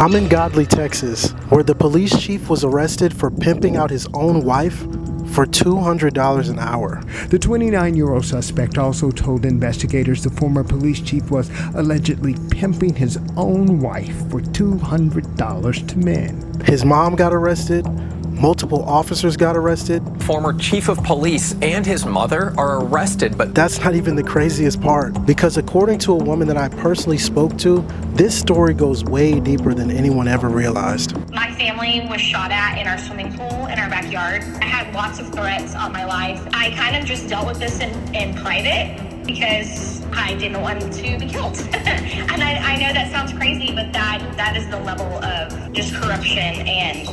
I'm in Godley, Texas, where the police chief was arrested for pimping out his own wife for $200 an hour. The 29-year-old suspect also told investigators the former police chief was allegedly pimping his own wife for $200 to men. His mom got arrested. Multiple officers got arrested. Former chief of police and his mother are arrested, but that's not even the craziest part, because according to a woman that I personally spoke to, this story goes way deeper than anyone ever realized. My family was shot at in our swimming pool in our backyard. I had lots of threats on my life. I kind of just dealt with this in private because I didn't want to be killed. And I know that sounds crazy, but that is the level of just corruption and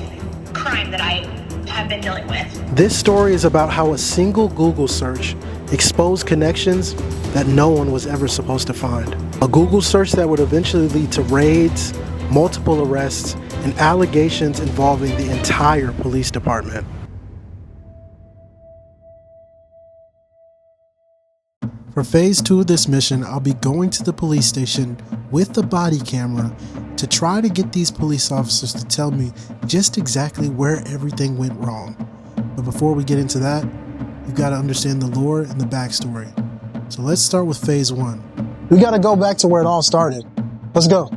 crime that I have been dealing with. This story is about how a single Google search exposed connections that no one was ever supposed to find. A Google search that would eventually lead to raids, multiple arrests, and allegations involving the entire police department. For phase 2 of this mission, I'll be going to the police station with the body camera to try to get these police officers to tell me just exactly where everything went wrong. But before we get into that, you've got to understand the lore and the backstory. So let's start with phase 1. We got to go back to where it all started. Let's go.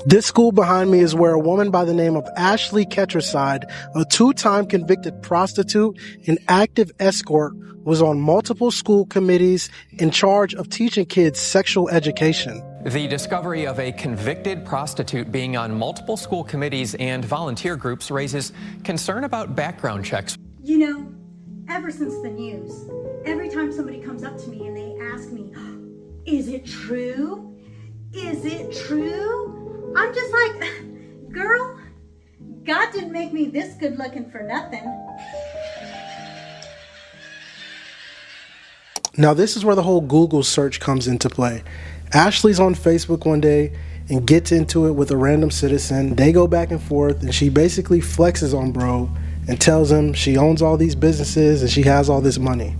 This school behind me is where a woman by the name of Ashley Ketcherside, a 2-time convicted prostitute and active escort, was on multiple school committees in charge of teaching kids sexual education. The discovery of a convicted prostitute being on multiple school committees and volunteer groups raises concern about background checks. You know, ever since the news, every time somebody comes up to me and they ask me, is it true? Is it true? I'm just like, girl, God didn't make me this good looking for nothing. Now this is where the whole Google search comes into play. Ashley's on Facebook one day and gets into it with a random citizen. They go back and forth and she basically flexes on bro and tells him she owns all these businesses and she has all this money.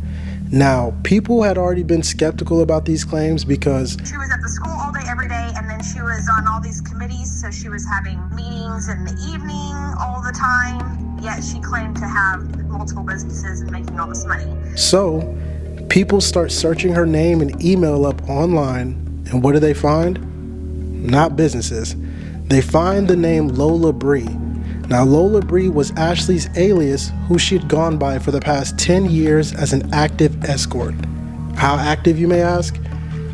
Now, people had already been skeptical about these claims because She was at the school all day, every day, and then she was on all these committees, so she was having meetings in the evening all the time, yet she claimed to have multiple businesses and making all this money. So, people start searching her name and email up online, and what do they find? Not businesses. They find the name Lola Bree. Now, Lola Bree was Ashley's alias, who she'd gone by for the past 10 years as an active escort. How active, you may ask?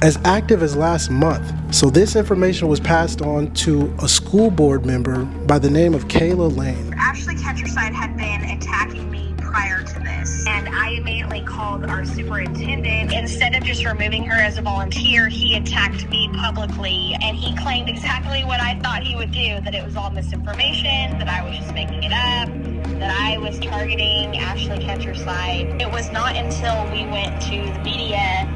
As active as last month. So this information was passed on to a school board member by the name of Kayla Lane. Ashley Ketcherside had been attacking me prior to this, and I immediately called our superintendent. Instead of just removing her as a volunteer, he attacked me publicly, and he claimed exactly what I thought he would do, that it was all misinformation, that I was just making it up, that I was targeting Ashley Ketcherside. It was not until we went to the media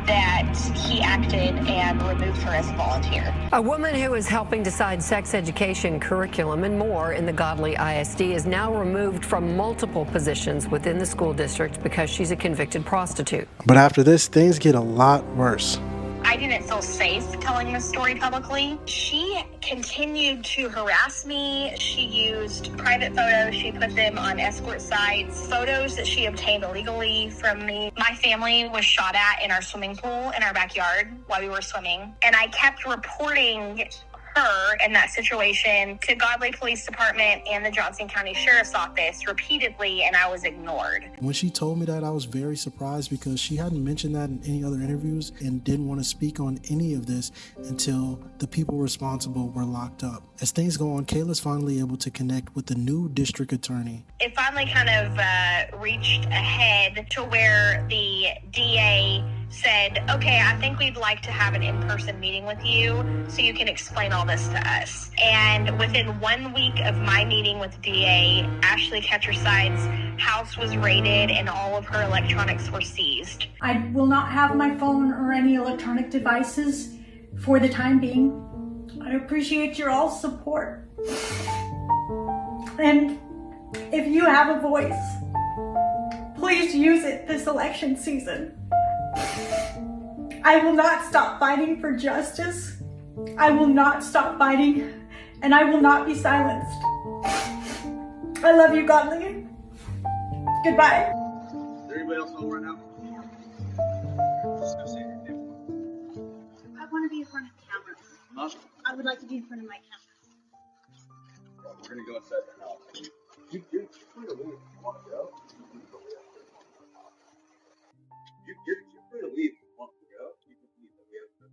that he acted and removed her as a volunteer. A woman who is helping decide sex education curriculum and more in the Godley ISD is now removed from multiple positions within the school district because she's a convicted prostitute. But after this, things get a lot worse. I didn't feel safe telling this story publicly. She continued to harass me. She used private photos. She put them on escort sites, photos that she obtained illegally from me. My family was shot at in our swimming pool in our backyard while we were swimming. And I kept reporting her and that situation to Godley Police Department and the Johnson County Sheriff's Office repeatedly, and I was ignored. When she told me that, I was very surprised because she hadn't mentioned that in any other interviews and didn't want to speak on any of this until the people responsible were locked up. As things go on, Kayla's finally able to connect with the new district attorney. It finally kind of reached ahead to where the DA said, okay, I think we'd like to have an in-person meeting with you so you can explain all this to us. And within 1 week of my meeting with the DA, Ashley Ketcherside's house was raided and all of her electronics were seized. I will not have my phone or any electronic devices for the time being. I appreciate your all support. And if you have a voice, please use it this election season. I will not stop fighting for justice I will not stop fighting, and I will not be silenced. I love you, Godly. Goodbye. Is there anybody else home right now? Just go see your name. I want to be in front of cameras. Huh? I would like to be in front of my cameras. We're gonna go inside the house. You're free to leave if you want to go. You're free to leave if you want to go. You can leave, but we have to.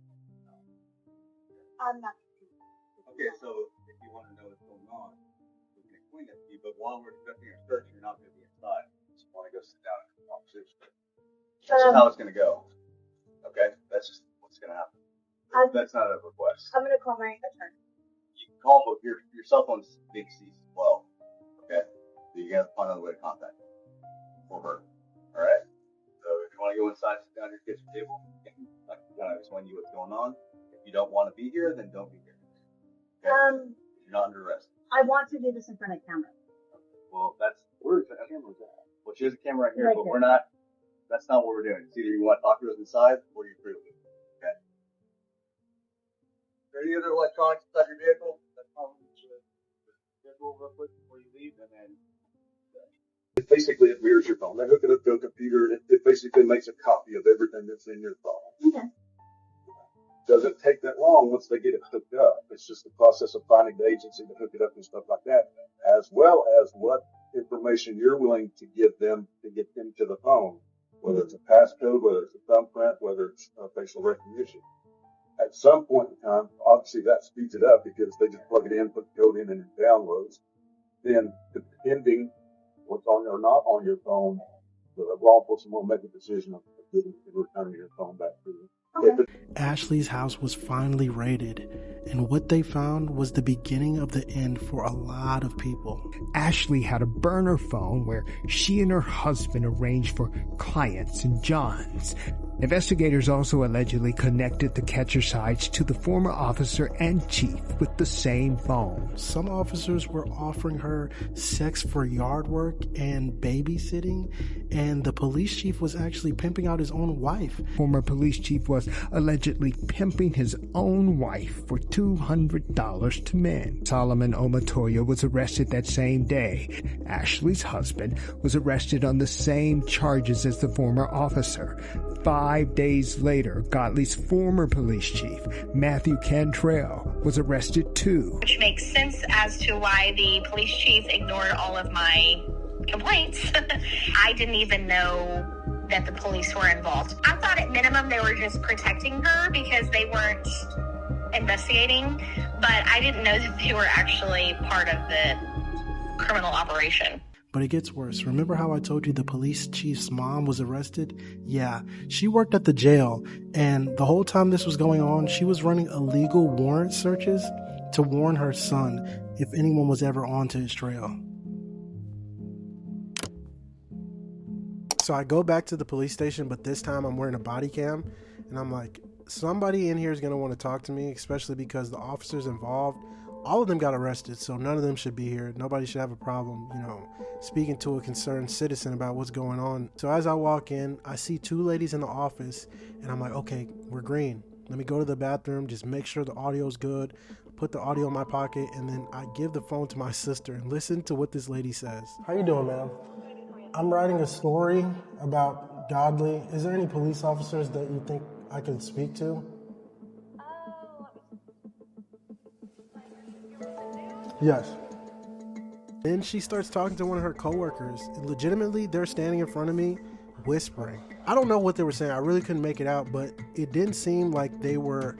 I'm not. Okay, so if you want to know what's going on, we can explain that to you. But while we're conducting our search, you're not going to be inside. You just want to go sit down and have a conversation. That's just how it's going to go. Okay, that's just what's going to happen. That's not a request. I'm going to call my attorney. You can call, but your cell phone's being seized as well. Okay, so you have to find another way to contact her or her. All right. So if you want to go inside, sit down at your kitchen table, I can kind of explain to you what's going on. If you don't want to be here, then don't be here. Okay? You're not under arrest. I want to do this in front of camera. Well, where's the camera at? Well, she has a camera right here, Right but there. we're not. That's not what we're doing. It's either you want to talk to us inside, or you're free to leave. Okay. Is there any other electronics inside your vehicle? That's probably schedule real quick before you leave, and then. Basically, it mirrors your phone. They hook it up to a computer, and it basically makes a copy of everything that's in your phone. Okay. Doesn't take that long once they get it hooked up. It's just the process of finding the agency to hook it up and stuff like that, as well as what information you're willing to give them to get into the phone, whether it's a passcode, whether it's a thumbprint, whether it's facial recognition. At some point in time, obviously that speeds it up because they just plug it in, put the code in, and it downloads. Then, depending what's on or not on your phone, the law enforcement will make a decision of returning your phone back to you. Okay. Ashley's house was finally raided, and what they found was the beginning of the end for a lot of people. Ashley had a burner phone where she and her husband arranged for clients and Johns. Investigators also allegedly connected the catcher sites to the former officer and chief with the same phone. Some officers were offering her sex for yard work and babysitting, and the police chief was actually pimping out his own wife. Former police chief was allegedly pimping his own wife for $200 to men. Solomon Omatoya was arrested that same day. Ashley's husband was arrested on the same charges as the former officer. 5 days later, Godley's former police chief, Matthew Cantrell, was arrested too. Which makes sense as to why the police chief ignored all of my complaints. I didn't even know that the police were involved. I thought at minimum they were just protecting her because they weren't investigating, but I didn't know that they were actually part of the criminal operation. But it gets worse. Remember how I told you the police chief's mom was arrested? Yeah, she worked at the jail, and the whole time this was going on, she was running illegal warrant searches to warn her son if anyone was ever onto his trail. So I go back to the police station, but this time I'm wearing a body cam, and I'm like, somebody in here is going to want to talk to me, especially because the officers involved, all of them got arrested, so none of them should be here. Nobody should have a problem, speaking to a concerned citizen about what's going on. So as I walk in, I see two ladies in the office, and I'm like, okay, we're green. Let me go to the bathroom, just make sure the audio's good, put the audio in my pocket, and then I give the phone to my sister and listen to what this lady says. How you doing, ma'am? I'm writing a story about Godly. Is there any police officers that you think I could speak to? Yes. Then she starts talking to one of her coworkers. Legitimately, they're standing in front of me, whispering. I don't know what they were saying. I really couldn't make it out, but it didn't seem like they were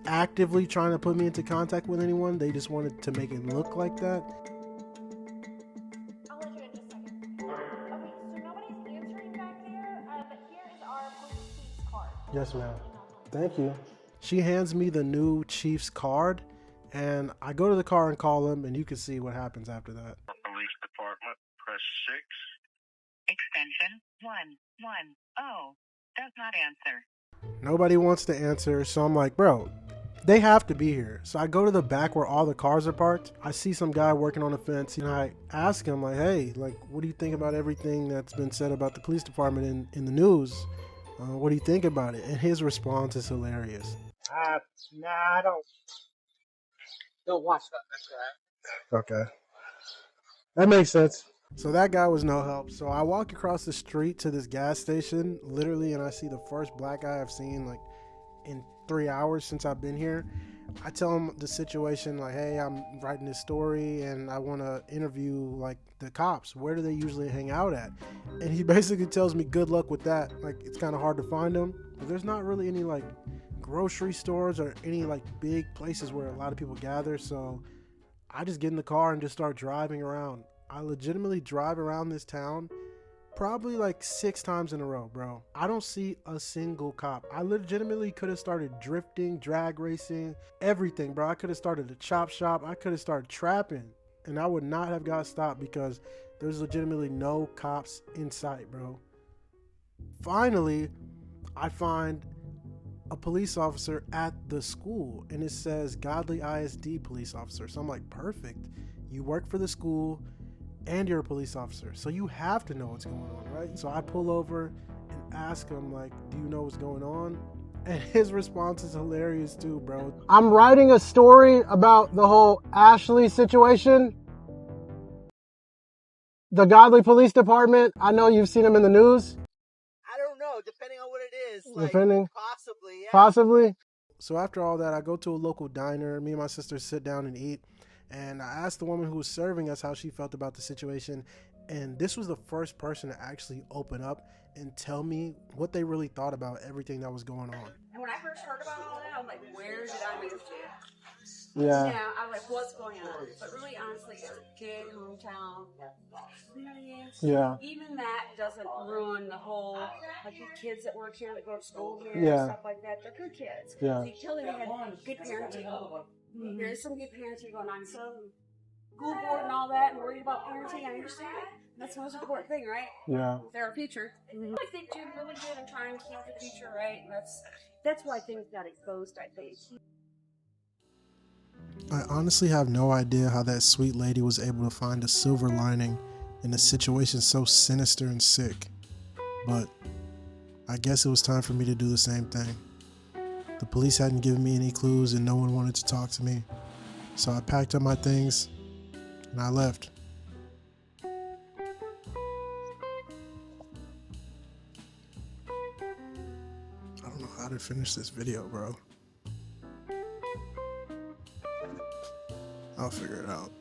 actively trying to put me into contact with anyone. They just wanted to make it look like that. I'll let you in just a second. Okay, so nobody's answering back there, but here is our police chief's card. Yes, ma'am. Thank you. She hands me the new chief's card, and I go to the car and call him, and you can see what happens after that. Police department, press 6. Extension 110 does not answer. Nobody wants to answer, so I'm like, bro, they have to be here. So I go to the back where all the cars are parked. I see some guy working on a fence, and I ask him, like, hey, like, what do you think about everything that's been said about the police department in the news? What do you think about it? And his response is hilarious. Nah, I don't watch that. Okay. That makes sense. So that guy was no help. So I walk across the street to this gas station, literally, and I see the first black guy I've seen like in 3 hours since I've been here. I tell him the situation, like, hey, I'm writing this story and I want to interview like the cops. Where do they usually hang out at? And he basically tells me good luck with that. Like, it's kind of hard to find them, but there's not really any like grocery stores or any like big places where a lot of people gather. So I just get in the car and just start driving around. I legitimately drive around this town probably like 6 times in a row, bro. I don't see a single cop. I legitimately could have started drifting, drag racing, everything, bro. I could have started a chop shop. I could have started trapping, and I would not have got stopped because there's legitimately no cops in sight, bro. Finally, I find a police officer at the school, and it says Godly ISD police officer. So I'm like, perfect. You work for the school and you're a police officer, so you have to know what's going on, right? So I pull over and ask him, like, do you know what's going on? And his response is hilarious too, bro. I'm writing a story about the whole Ashley situation. The Godly Police Department, I know you've seen them in the news. I don't know, depending on what it is. Depending? Possibly, yeah. Possibly. So after all that, I go to a local diner. Me and my sister sit down and eat. And I asked the woman who was serving us how she felt about the situation. And this was the first person to actually open up and tell me what they really thought about everything that was going on. And when I first heard about all that, I was like, where did I move to? Yeah. You know, I was like, what's going on? But really, honestly, it's a good hometown. You know what I mean? Yeah. Even that doesn't ruin the whole, like the kids that work here, that go to school here, Yeah. and stuff like that. They're good kids. Yeah. So you tell them they had good parenting. There is some good parenting going on. So school board and all that, and worried about parenting, I understand. That's the most important thing, right? Yeah. They're our future. I think doing really good and trying to keep the future right. And that's why things got exposed, I think. I honestly have no idea how that sweet lady was able to find a silver lining in a situation so sinister and sick. But I guess it was time for me to do the same thing. The police hadn't given me any clues and no one wanted to talk to me. So I packed up my things and I left. I don't know how to finish this video, bro. I'll figure it out.